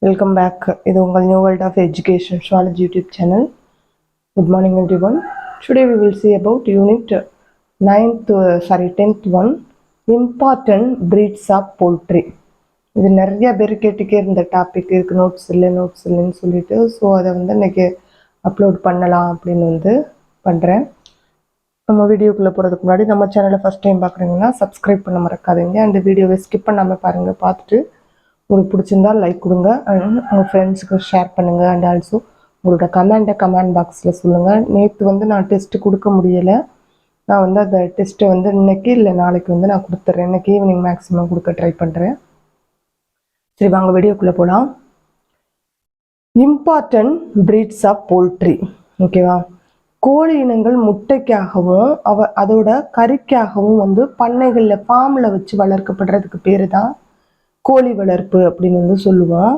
Welcome back. This is New World of Education Astrology YouTube channel. Good morning everyone. Today we will see about unit 10th one, important breeds of poultry. இது நிறைய பேர் கேட்டுக்கே இருந்த topic இருக்கு, notes இல்லைன்னு சொல்லிட்டு. So அதை வந்து இன்னைக்கு அப்லோட் பண்ணலாம் அப்படின்னு வந்து பண்ணுறேன். நம்ம வீடியோக்குள்ளே போகிறதுக்கு முன்னாடி நம்ம சேனலை ஃபஸ்ட் டைம் பார்க்குறீங்கன்னா சப்ஸ்கிரைப் பண்ண மறக்காதீங்க. அந்த வீடியோவை ஸ்கிப் பண்ணாமல் பாருங்கள். பார்த்துட்டு உங்களுக்கு பிடிச்சிருந்தால் லைக் கொடுங்க, அண்ட் உங்கள் ஃப்ரெண்ட்ஸுக்கு ஷேர் பண்ணுங்கள். அண்ட் ஆல்சோ உங்களோட கமெண்ட் பாக்ஸில் சொல்லுங்கள். நேற்று வந்து நான் டெஸ்ட்டு கொடுக்க முடியலை. நான் வந்து அந்த டெஸ்ட்டை வந்து இன்னைக்கு இல்லை நாளைக்கு வந்து நான் கொடுத்துட்றேன். இன்னைக்கு ஈவினிங் மேக்ஸிமம் கொடுக்க ட்ரை பண்ணுறேன். சரி, வாங்க வீடியோக்குள்ளே போகலாம். Important breeds of poultry. ஓகேவா? கோழி இனங்கள் முட்டைக்காகவும் அதோட கறிக்காகவும் வந்து பண்ணைகளில் ஃபார்மில் வச்சு வளர்க்கப்படுறதுக்கு பேர் தான் கோழி வளர்ப்பு அப்படின்னு வந்து சொல்லுவோம்.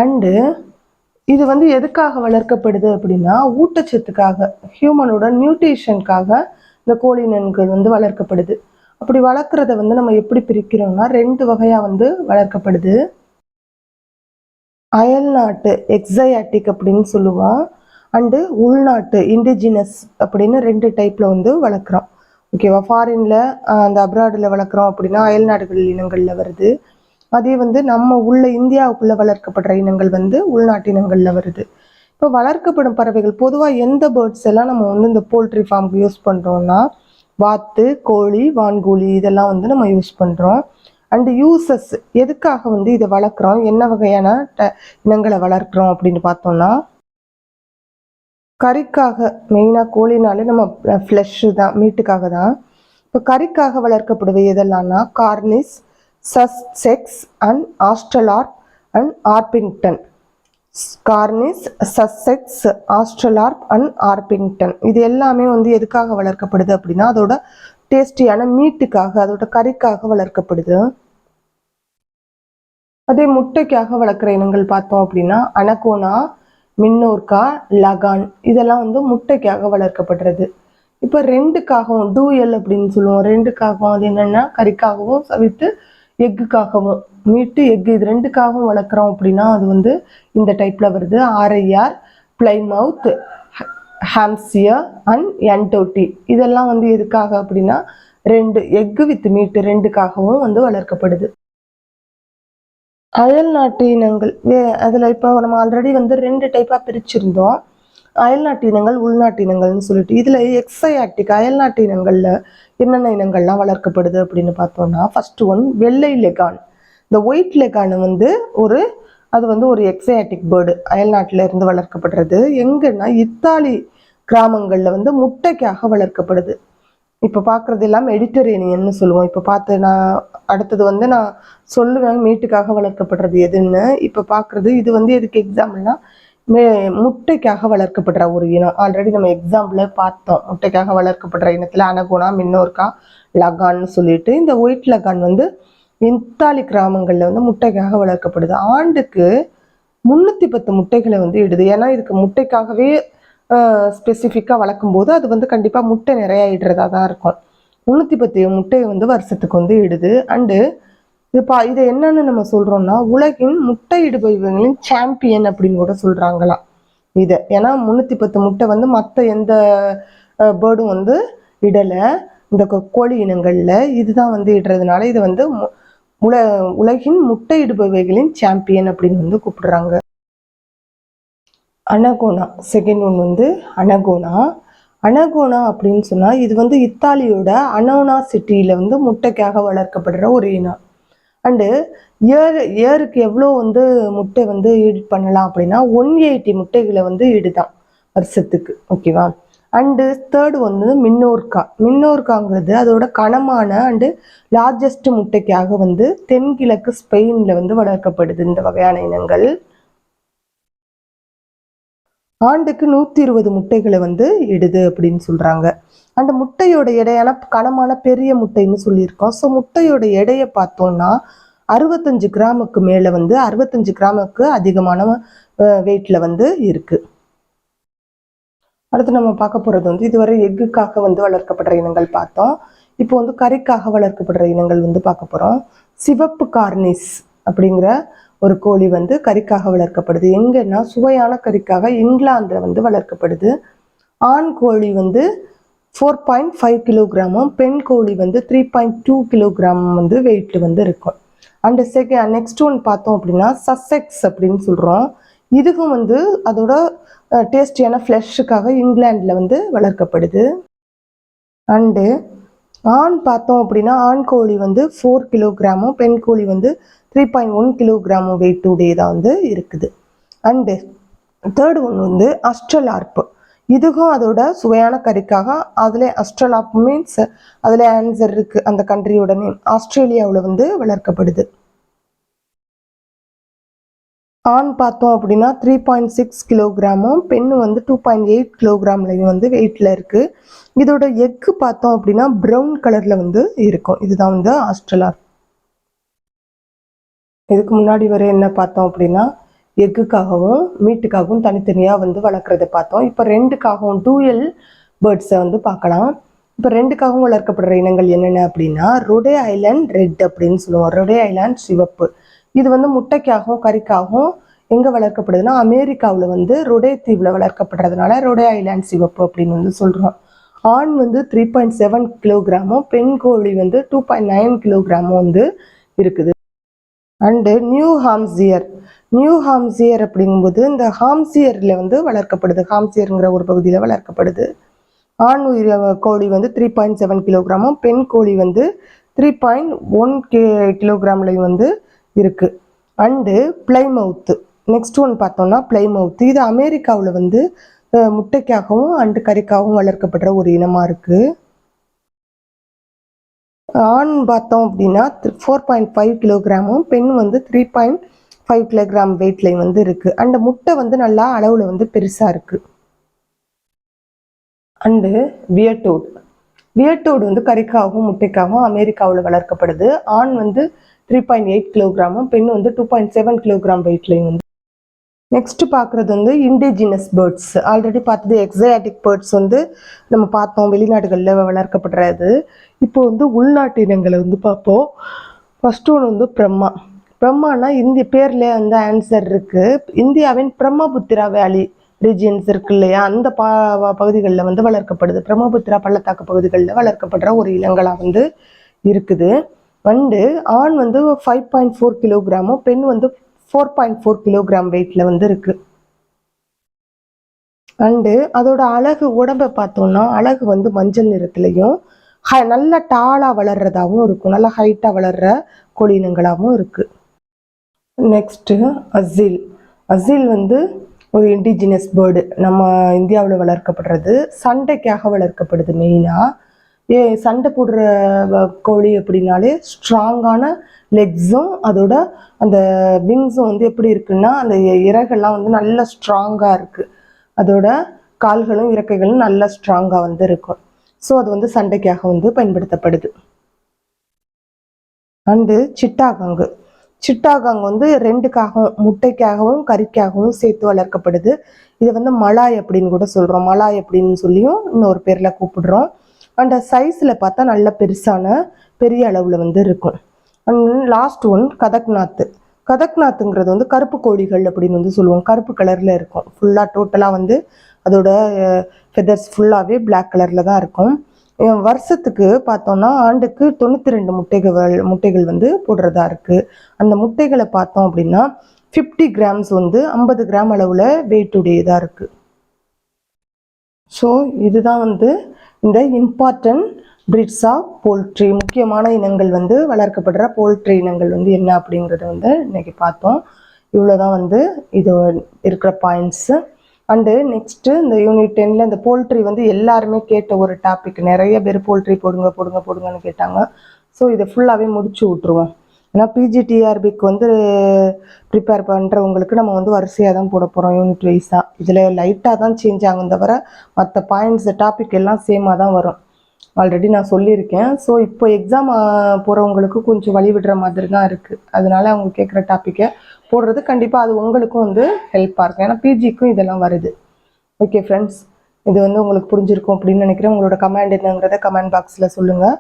அண்டு இது வந்து எதுக்காக வளர்க்கப்படுது அப்படின்னா ஊட்டச்சத்துக்காக, ஹியூமனோட நியூட்ரிஷனுக்காக இந்த கோழி இனங்கள் வந்து வளர்க்கப்படுது. அப்படி வளர்க்குறத வந்து நம்ம எப்படி பிரிக்கிறோம்னா 2 வகையாக வந்து வளர்க்கப்படுது. அயல்நாட்டு எக்ஸயாட்டிக் அப்படின்னு சொல்லுவோம், அண்டு உள்நாட்டு இண்டிஜினஸ் அப்படின்னு 2 டைப்பில் வந்து வளர்க்குறோம். ஓகேவா? ஃபாரினில் அந்த அப்ராடில் வளர்க்குறோம் அப்படின்னா அயல்நாடுகள் இனங்களில் வருது. அதே வந்து நம்ம உள்ள இந்தியாவுக்குள்ளே வளர்க்கப்படுற இனங்கள் வந்து உள்நாட்டு இனங்களில் வருது. இப்போ வளர்க்கப்படும் பறவைகள் பொதுவாக எந்த பேர்ட்ஸ் எல்லாம் நம்ம வந்து இந்த போல்ட்ரி ஃபார்முக்கு யூஸ் பண்ணுறோம்னா வாத்து, கோழி, வான்கோழி இதெல்லாம் வந்து நம்ம யூஸ் பண்ணுறோம். அண்டு யூசஸ் எதுக்காக வந்து இதை வளர்க்குறோம், என்ன வகையான இனங்களை வளர்க்குறோம் அப்படின்னு பார்த்தோம்னா கறிக்காக. மெயினாக கோழினாலே நம்ம ஃப்ளெஷ்ஷு தான், மீட்டுக்காக தான். இப்போ கறிக்காக வளர்க்கப்படுவது எதெல்லாம்னா கார்னிஸ், சஸ்செக்ஸ் அண்ட் ஆஸ்ட்ரலார்ப் அண்ட் ஆர்பிங்டன். கார்னிஸ், சஸ்செக்ஸ், ஆஸ்ட்ரலார்ப் அண்ட் ஆர்பிங்டன் இது எல்லாமே வந்து எதுக்காக வளர்க்கப்படுது அப்படின்னா அதோட டேஸ்டியான மீட்டுக்காக, அதோட கறிக்காக வளர்க்கப்படுது. அதே முட்டைக்காக வளர்க்குற இனங்கள் பார்த்தோம் அப்படின்னா அனகோனா, மின்னோர்கா, லகான் இதெல்லாம் வந்து முட்டைக்காக வளர்க்கப்படுறது. இப்போ 2க்காகவும் டூயல் அப்படின்னு சொல்லுவோம். 2க்காகவும் அது என்னென்னா கறிக்காகவும் வித்து எக்குக்காகவும், மீட்டு எக்கு இது 2க்காகவும் வளர்க்குறோம் அப்படின்னா அது வந்து இந்த டைப்பில் வருது. ஆர்ஐஆர், பிளைமவுத், ஹாம்சியர் அண்ட் என்டோட்டி இதெல்லாம் வந்து எதுக்காக அப்படின்னா 2 எக்கு வித் மீட்டு 2க்காகவும் வந்து வளர்க்கப்படுது. அயல்நாட்டு இனங்கள் அதில் இப்போ நம்ம ஆல்ரெடி வந்து 2 டைப்பாக பிரிச்சிருந்தோம், அயல்நாட்டு இனங்கள், உள்நாட்டு இனங்கள்னு சொல்லிட்டு. இதில் எக்ஸயாட்டிக் அயல்நாட்டு இனங்களில் என்னென்ன இனங்கள்லாம் வளர்க்கப்படுது அப்படின்னு பார்த்தோம்னா ஃபர்ஸ்ட் ஒன் வெள்ளை லெகான். இந்த ஒயிட் லெகான் வந்து அது வந்து ஒரு எக்ஸயாட்டிக் பேர்டு, அயல்நாட்டில் இருந்து வளர்க்கப்படுறது. எங்கன்னா இத்தாலி கிராமங்களில் வந்து முட்டைக்காக வளர்க்கப்படுது. இப்போ பார்க்குறது எல்லாம் மெடிட்டரேனியன்னு சொல்லுவோம். இப்போ நான் அடுத்தது வந்து நான் சொல்லுவேன் மீட்டுக்காக வளர்க்கப்படுறது எதுன்னு. இப்போ பார்க்குறது இது வந்து எதுக்கு எக்ஸாம்பிள்னா முட்டைக்காக வளர்க்கப்படுற ஒரு இனம். ஆல்ரெடி நம்ம எக்ஸாம்பிள பார்த்தோம். முட்டைக்காக வளர்க்கப்படுற இனத்தில் அனகோனா, மின்னோர்கா, லகான்னு சொல்லிட்டு. இந்த ஒயிட் லகான் வந்து இத்தாலி கிராமங்களில் வந்து முட்டைக்காக வளர்க்கப்படுது. ஆண்டுக்கு 310 முட்டைகளை வந்து இடுது. ஏன்னா இதுக்கு முட்டைக்காகவே ஸ்பெசிஃபிக்காக வளர்க்கும் போது அது வந்து கண்டிப்பாக முட்டை நிறையா இடுறதா தான் இருக்கும். 310 முட்டையை வந்து வருஷத்துக்கு வந்து இடுது. அண்டு இதை என்னன்னு நம்ம சொல்றோம்னா உலகின் முட்டை இடுபவர்களின் சாம்பியன் அப்படின்னு கூட சொல்றாங்களாம் இதை. ஏன்னா 310 முட்டை வந்து மற்ற எந்த பேர்டும் வந்து இடலை. இந்த கோழி இனங்கள்ல இதுதான் வந்து இடுறதுனால இது வந்து உலகின் முட்டை இடுபவர்களின் சாம்பியன் அப்படின்னு வந்து கூப்பிடுறாங்க. அனகோனா செகண்ட் ஒன் வந்து அனகோனா அப்படின்னு சொன்னா இது வந்து இத்தாலியோட அனோனா சிட்டியில வந்து முட்டைக்காக வளர்க்கப்படுற ஒரு இனம். அண்டு இயருக்கு எவ்வளோ வந்து முட்டை வந்து ஈடு பண்ணலாம் அப்படின்னா 180 முட்டைகளை வந்து ஈடுதான் வருஷத்துக்கு. ஓகேவா? அண்டு தேர்டு வந்து மின்னோர்காங்கிறது அதோட கனமான அண்டு லார்ஜஸ்ட் முட்டைக்காக வந்து தென்கிழக்கு ஸ்பெயின்ல வந்து வளர்க்கப்படுது. இந்த வகையான இனங்கள் ஆண்டுக்கு 120 முட்டைகளை வந்து இடுது அப்படின்னு சொல்றாங்க. அந்த முட்டையோட எடையான கனமான பெரிய முட்டைன்னு சொல்லியிருக்கோம். ஸோ முட்டையோட எடையை பார்த்தோம்னா 65 கிராமுக்கு மேலே வந்து 65 கிராமுக்கு அதிகமான வெயிட்ல வந்து இருக்கு. அடுத்து நம்ம பார்க்க போறது வந்து இதுவரை எக்குக்காக வந்து வளர்க்கப்படுற இனங்கள் பார்த்தோம். இப்போ வந்து கறிக்காக வளர்க்கப்படுற இனங்கள் வந்து பார்க்க போறோம். சிவப்பு கார்னிஸ் அப்படிங்கிற ஒரு கோழி வந்து கறிக்காக வளர்க்கப்படுது. எங்கன்னா சுவையான கறிக்காக இங்கிலாந்துல வந்து வளர்க்கப்படுது. ஆண் கோழி வந்து 4.5 கிலோகிராமும் பெண் கோழி வந்து 3.2 கிலோகிராம் வந்து வெயிட்ல வந்து இருக்கும். அண்ட் நெக்ஸ்ட் ஒன் பார்த்தோம் அப்படின்னா சசெக்ஸ் அப்படின்னு சொல்றோம். இதுக்கும் வந்து அதோட டேஸ்டியான ஃப்ளெஷ்ஷுக்காக இங்கிலாந்துல வந்து வளர்க்கப்படுது. அண்டு ஆண் பார்த்தோம் அப்படின்னா ஆண் கோழி வந்து 4 கிலோகிராமும் பெண் கோழி வந்து 3.1 கிலோகிராமும் வெயிட் உடையதாக வந்து இருக்குது. அண்டு தேர்ட் ஒன் வந்து அஸ்ட்ரலார்ப்பு. இதுக்கும் அதோட சுவையான கறிக்காக அதில் அஸ்ட்ரலாப் மீன்ஸ் அதில் ஆன்சர் இருக்கு, அந்த கண்ட்ரியோட நேம். ஆஸ்திரேலியாவில் வந்து வளர்க்கப்படுது. ஆண் பார்த்தோம் அப்படின்னா 3.6 கிலோகிராமும் பெண்ணு வந்து 2.8 கிலோகிராம்லையும் வந்து வெயிட்ல இருக்கு. இதோட எக்கு பார்த்தோம் அப்படின்னா ப்ரௌன் கலர்ல வந்து இருக்கும். இதுதான் வந்து ஆஸ்ட்ரலார்ப். இதுக்கு முன்னாடி வரை என்ன பார்த்தோம் அப்படின்னா எக்குக்காகவும் மீட்டுக்காகவும் தனித்தனியாக வந்து வளர்க்குறத பார்த்தோம். இப்போ ரெண்டுக்காகவும் டூயல் பேர்ட்ஸை வந்து பார்க்கலாம். இப்போ ரெண்டுக்காகவும் வளர்க்கப்படுற இனங்கள் என்னென்ன அப்படின்னா ரொடே ஐலாண்ட் ரெட் அப்படின்னு சொல்லுவோம், ரொடே ஐலாண்ட் சிவப்பு. இது வந்து முட்டைக்காகவும் கறிக்காகவும் எங்கே வளர்க்கப்படுதுன்னா அமெரிக்காவில் வந்து ரொடே தீவில் வளர்க்கப்படுறதுனால ரொடே ஐலாண்ட் சிவப்பு அப்படின்னு வந்து சொல்கிறோம். ஆண் வந்து 3.7 கிலோகிராமும் பெண் கோழி வந்து 2.9 கிலோகிராமும் வந்து இருக்குது. அண்டு நியூ ஹாம்சியர் அப்படிங்கும்போது இந்த ஹாம்சியரில் வந்து வளர்க்கப்படுது. ஹாம்சியருங்கிற ஒரு பகுதியில் வளர்க்கப்படுது. ஆண் உயிர் கோழி வந்து 3.7 கிலோகிராமும் பெண் கோழி வந்து 3.1 கிலோகிராம்லையும் வந்து இருக்கு. அண்டு பிளைமவுத்து நெக்ஸ்ட் ஒன் பார்த்தோம்னா பிளைமவுத்து. இது அமெரிக்காவில் வந்து முட்டைக்காகவும் அண்டு கறிக்காகவும் வளர்க்கப்படுற ஒரு இனமாக இருக்கு. ஆண் பார்த்தோம் அப்படின்னா 4.5 கிலோகிராமும் பெண் வந்து 3.5 கிலோகிராம் வெயிட்லையும் வந்து இருக்கு. அண்ட் முட்டை வந்து நல்லா அளவுல வந்து பெருசா இருக்கு. அண்டு வியர்டோடு வந்து கறிக்காகவும் முட்டைக்காகவும் அமெரிக்காவில் வளர்க்கப்படுது. ஆண் வந்து 3.8 கிலோகிராமும் பெண் வந்து 2.7 கிலோகிராம் வெயிட்லையும் வந்து. நெக்ஸ்ட் பார்க்குறது வந்து இண்டிஜினஸ் பேர்ட்ஸ். ஆல்ரெடி பார்த்தது எக்ஸாட்டிக் பேர்ட்ஸ் வந்து நம்ம பார்த்தோம், வெளிநாடுகளில் வளர்க்கப்படுறது. இப்போ வந்து உள்நாட்டு இனங்களை வந்து பார்ப்போம். ஃபர்ஸ்ட் ஒன்று வந்து பிரம்மானா இந்திய பேர்ல வந்து ஆன்சர் இருக்கு. இந்தியாவின் பிரம்மபுத்திரா வேலி ரீஜியன்ஸ் இருக்கு இல்லையா, அந்த பகுதிகளில் வந்து வளர்க்கப்படுது. பிரம்மபுத்திரா பள்ளத்தாக்கு பகுதிகளில் வளர்க்கப்படுற ஒரு இனங்களாக வந்து இருக்குது. அண்டு ஆண் வந்து 5.4 கிலோகிராமும் பெண் வந்து 4.4 கிலோகிராம் வெயிட்ல வந்து இருக்கு. அண்டு அதோட அழகு உடம்பை பார்த்தோம்னா அழகு வந்து மஞ்சள் நிறத்துலையும் நல்ல டாலா வளர்றதாகவும் இருக்கும், நல்ல ஹைட்டா வளர்ற கோழி இனங்களாகவும் இருக்கு. நெக்ஸ்ட் அசில் வந்து ஒரு இண்டிஜினஸ் பேர்டு, நம்ம இந்தியாவில் வளர்க்கப்படுறது. சண்டைக்காக வளர்க்கப்படுது மெயினாக. சண்டை போடுற கோழி அப்படின்னாலே ஸ்ட்ராங்கான லெக்ஸும் அதோட அந்த விங்ஸும் வந்து எப்படி இருக்குன்னா அந்த இறகெல்லாம் வந்து நல்ல ஸ்ட்ராங்காக இருக்குது. அதோட கால்களும் இறக்கைகளும் நல்ல ஸ்ட்ராங்காக வந்து இருக்கும். ஸோ அது வந்து சண்டைக்காக வந்து பயன்படுத்தப்படுது. அண்டு சிட்டாகாங் வந்து ரெண்டுக்காகவும் முட்டைக்காகவும் கறிக்காகவும் சேர்த்து வளர்க்கப்படுது. இதை வந்து மலாய் அப்படின்னு கூட சொல்கிறோம், மலாய் அப்படின்னு சொல்லியும் இன்னொரு பேரில் கூப்பிடுறோம். அந்த சைஸில் பார்த்தா நல்ல பெரிய அளவில் வந்து இருக்கும். அண்ட் லாஸ்ட் ஒன் கதக்நாத்துங்கிறது வந்து கருப்பு கோழிகள் அப்படின்னு வந்து சொல்லுவோம். கருப்பு கலரில் இருக்கும், ஃபுல்லாக டோட்டலாக வந்து அதோட ஃபெதர்ஸ் ஃபுல்லாகவே பிளாக் கலரில் தான் இருக்கும். வருஷத்துக்கு பார்த்தோம்னா ஆண்டுக்கு 92 முட்டைகள் வந்து போடுறதா இருக்குது. அந்த முட்டைகளை பார்த்தோம் அப்படின்னா 50 கிராம்ஸ் வந்து 50 கிராம் அளவில் வெயிட் உடையதாக இருக்குது. ஸோ இதுதான் வந்து இந்த இம்பார்ட்டன்ட் பிரீட்ஸ் ஆஃப் போல்ட்ரி, முக்கியமான இனங்கள் வந்து வளர்க்கப்படுற போல்ட்ரி இனங்கள் வந்து என்ன அப்படிங்கிறத வந்து இன்னைக்கு பார்த்தோம். இவ்வளோதான் வந்து இது இருக்கிற பாயிண்ட்ஸு. அண்டு நெக்ஸ்ட்டு இந்த யூனிட் 10ல் இந்த போல்ட்ரி வந்து எல்லாருமே கேட்ட ஒரு டாபிக். நிறைய பேர் போல்ட்ரி போடுங்கன்னு கேட்டாங்க. ஸோ இதை ஃபுல்லாகவே முடிச்சு விட்ருவோம். ஏன்னா பிஜிடிஆர்பிக்கு வந்து ப்ரிப்பேர் பண்ணுறவங்களுக்கு நம்ம வந்து வரிசையாக தான் போட போகிறோம், யூனிட் வைஸாக. இதில் லைட்டாக தான் சேஞ்ச் ஆகும் தவிர மற்ற பாயிண்ட்ஸ் டாபிக் எல்லாம் சேமாக தான் வரும். ஆல்ரெடி நான் சொல்லியிருக்கேன். ஸோ இப்போ எக்ஸாம் போகிறவங்களுக்கு கொஞ்சம் வழி விடுற மாதிரி தான் இருக்குது. அதனால அவங்க கேட்குற டாப்பிக்கை போடுறது கண்டிப்பாக அது உங்களுக்கும் வந்து ஹெல்ப்பாக இருக்கும். ஏன்னா பிஜிக்கும் இதெல்லாம் வருது. ஓகே ஃப்ரெண்ட்ஸ், இது வந்து உங்களுக்கு புரிஞ்சிருக்கும் அப்படின்னு நினைக்கிறேன். உங்களோட கமெண்ட் என்னங்கிறத கமெண்ட் பாக்ஸில் சொல்லுங்கள்.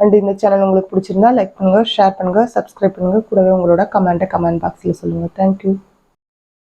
அண்ட் இந்த சேனல் உங்களுக்கு பிடிச்சிருந்தா லைக் பண்ணுங்கள், ஷேர் பண்ணுங்கள், சப்ஸ்கிரைப் பண்ணுங்கள். கூடவே உங்களோட கமெண்ட் பாக்ஸில் சொல்லுங்கள். தேங்க்யூ.